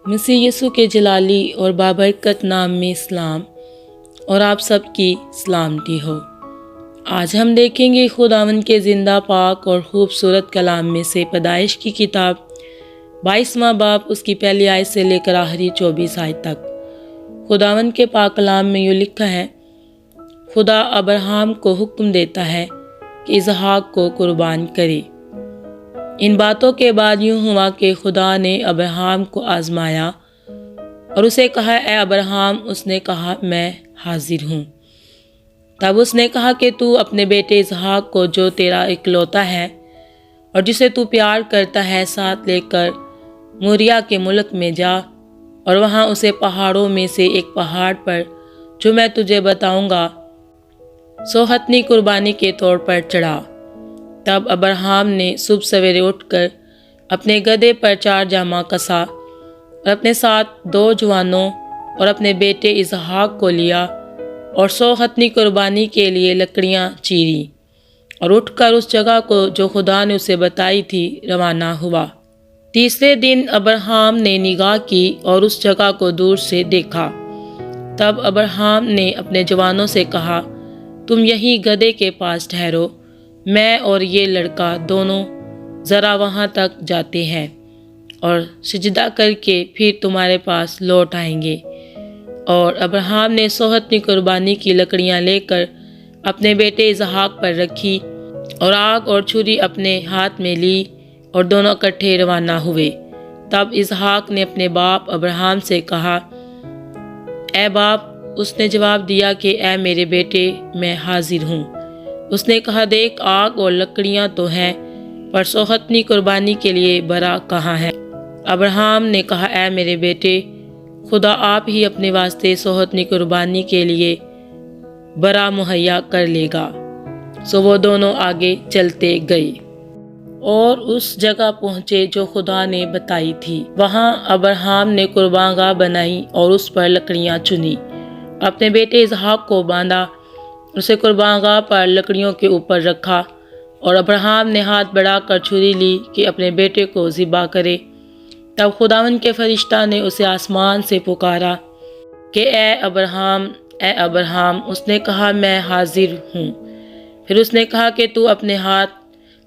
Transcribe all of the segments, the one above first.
مسیح یسوع کے جلالی اور بابرکت نام میں سلام اور آپ سب کی سلامتی ہو۔ آج ہم دیکھیں گے خداوند کے زندہ پاک اور خوبصورت کلام میں سے پیدائش کی کتاب 22واں باب اس کی پہلی آیت سے لے کر آخری 24 آیت تک۔ خداوند کے پاک کلام میں یوں لکھا ہے، خدا ابراہیم کو حکم دیتا ہے کہ اسحاق کو قربان کرے۔ ان باتوں کے بعد یوں ہوا کہ خدا نے ابراہیم کو آزمایا اور اسے کہا، اے ابراہیم۔ اس نے کہا، میں حاضر ہوں۔ تب اس نے کہا کہ تو اپنے بیٹے اسحاق کو جو تیرا اکلوتا ہے اور جسے تو پیار کرتا ہے ساتھ لے کر موریا کے ملک میں جا اور وہاں اسے پہاڑوں میں سے ایک پہاڑ پر جو میں تجھے بتاؤں گا سوہتنی قربانی کے طور پر چڑھا۔ تب ابراہیم نے صبح سویرے اٹھ کر اپنے گدھے پر 4 جامہ کسا اور اپنے ساتھ 2 جوانوں اور اپنے بیٹے اسحاق کو لیا اور سوہتنی قربانی کے لیے لکڑیاں چیری اور اٹھ کر اس جگہ کو جو خدا نے اسے بتائی تھی روانہ ہوا۔ تیسرے دن ابراہیم نے نگاہ کی اور اس جگہ کو دور سے دیکھا۔ تب ابراہیم نے اپنے جوانوں سے کہا، تم یہیں گدھے کے پاس ٹھہرو، میں اور یہ لڑکا دونوں ذرا وہاں تک جاتے ہیں اور سجدہ کر کے پھر تمہارے پاس لوٹ آئیں گے۔ اور ابراہیم نے سوہتنی قربانی کی لکڑیاں لے کر اپنے بیٹے اسحاق پر رکھی اور آگ اور چھری اپنے ہاتھ میں لی اور دونوں اکٹھے روانہ ہوئے۔ تب اسحاق نے اپنے باپ ابراہیم سے کہا، اے باپ۔ اس نے جواب دیا کہ اے میرے بیٹے، میں حاضر ہوں۔ اس نے کہا، دیکھ، آگ اور لکڑیاں تو ہیں، پر سوہتنی قربانی کے لیے برا کہاں ہے؟ ابراہیم نے کہا، اے میرے بیٹے، خدا آپ ہی اپنے واسطے سوہتنی قربانی کے لیے برا مہیا کر لے گا۔ سو وہ دونوں آگے چلتے گئے اور اس جگہ پہنچے جو خدا نے بتائی تھی۔ وہاں ابراہیم نے قربان گاہ بنائی اور اس پر لکڑیاں چنی، اپنے بیٹے اسحاق کو باندھا، اسے قربان گاہ پر لکڑیوں کے اوپر رکھا اور ابراہیم نے ہاتھ بڑھا کر چھری لی کہ اپنے بیٹے کو ذبح کرے۔ تب خداوند کے فرشتہ نے اسے آسمان سے پکارا کہ اے ابراہیم، اے ابراہیم۔ اس نے کہا، میں حاضر ہوں۔ پھر اس نے کہا کہ تو اپنے ہاتھ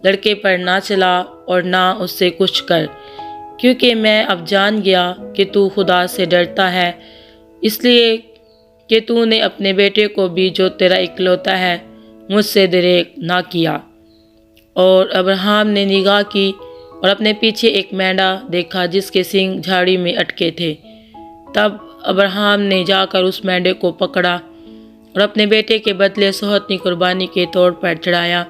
لڑکے پر نہ چلا اور نہ اس سے کچھ کر، کیونکہ میں اب جان گیا کہ تو خدا سے ڈرتا ہے، اس لیے کہ تو نے اپنے بیٹے کو بھی جو تیرا اکلوتا ہے مجھ سے دریغ نہ کیا۔ اور ابراہیم نے نگاہ کی اور اپنے پیچھے ایک مینڈا دیکھا جس کے سینگ جھاڑی میں اٹکے تھے۔ تب ابراہیم نے جا کر اس مینڈے کو پکڑا اور اپنے بیٹے کے بدلے سوہتنی قربانی کے طور پر چڑھایا،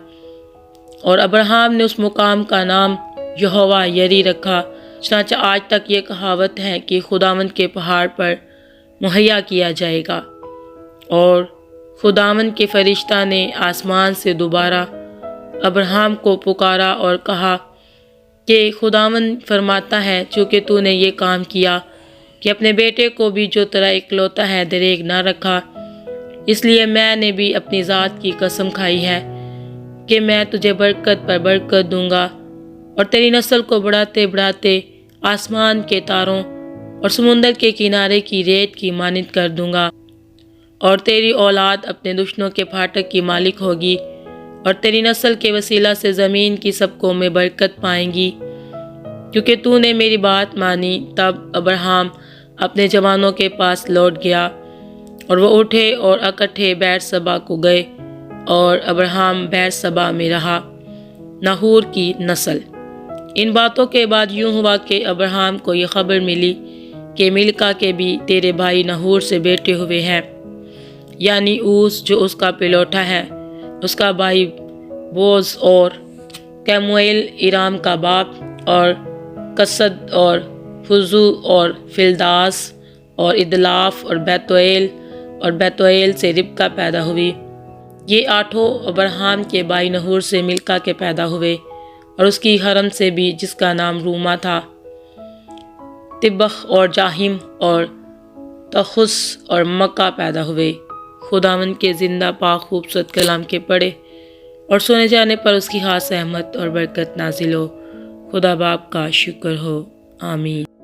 اور ابراہیم نے اس مقام کا نام یہوہ یری رکھا۔ چنانچہ آج تک یہ کہاوت ہے کہ خداوند کے پہاڑ پر مہیا کیا جائے گا۔ اور خداوند کے فرشتہ نے آسمان سے دوبارہ ابراہیم کو پکارا اور کہا کہ خداوند فرماتا ہے، چونکہ تو نے یہ کام کیا کہ اپنے بیٹے کو بھی جو تیرا اکلوتا ہے دریغ نہ رکھا، اس لیے میں نے بھی اپنی ذات کی قسم کھائی ہے کہ میں تجھے برکت پر برکت دوں گا اور تیری نسل کو بڑھاتے بڑھاتے آسمان کے تاروں اور سمندر کے کنارے کی ریت کی مانند کر دوں گا، اور تیری اولاد اپنے دشمنوں کے پھاٹک کی مالک ہوگی، اور تیری نسل کے وسیلہ سے زمین کی سب قومیں برکت پائیں گی، کیونکہ تو نے میری بات مانی۔ تب ابراہیم اپنے جوانوں کے پاس لوٹ گیا اور وہ اٹھے اور اکٹھے بیر سبا کو گئے، اور ابراہیم بیر سبا میں رہا۔ ناہور کی نسل۔ ان باتوں کے بعد یوں ہوا کہ ابراہیم کو یہ خبر ملی کہ ملکا کے بھی تیرے بھائی ناہور سے بیٹے ہوئے ہیں، یعنی اوس جو اس کا پلوٹا ہے، اس کا بھائی بوز، اور کیموئیل ایرام کا باپ، اور کسد اور فزو اور فلداس اور ادلاف اور بیتوئیل، اور بیتوئیل سے ربکا پیدا ہوئی۔ یہ 8 ابراہیم کے بھائی ناہور سے ملکا کے پیدا ہوئے، اور اس کی حرم سے بھی جس کا نام روما تھا، تبخ اور جاہم اور تخس اور مکہ پیدا ہوئے۔ خداوند کے زندہ پاک خوبصورت کلام کے پڑھے اور سنے جانے پر اس کی خاص رحمت اور برکت نازل ہو۔ خدا باپ کا شکر ہو، آمین۔